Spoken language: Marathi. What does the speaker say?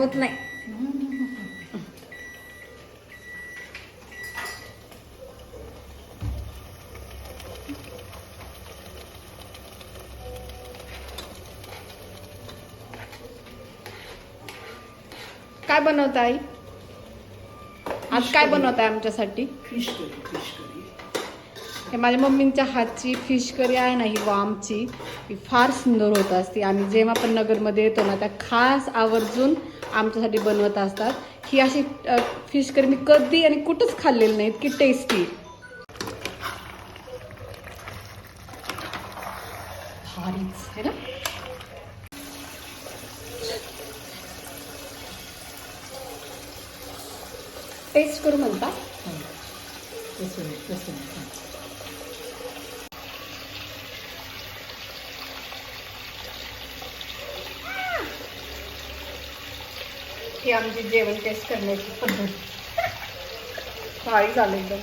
होत नाही. काय बनवता आई? आज काय बनवताय आमच्यासाठी? Fish curry. फिश करी हे माझ्या मम्मींच्या हातची फिश करी आहे ना, ही वामची, ही फार सुंदर होत असते. आम्ही जेव्हा पण नगरमध्ये येतो ना, त्या खास आवर्जून आमच्यासाठी बनवत असतात. ही अशी फिश करी मी कधी आणि कुठंच खाल्लेली नाही, इतकी टेस्टी. भारीच है ना. टेस्ट करू म्हणता. ही आमची जेवण टेस्ट करण्याची पद्धत. भारी झालं एकदम.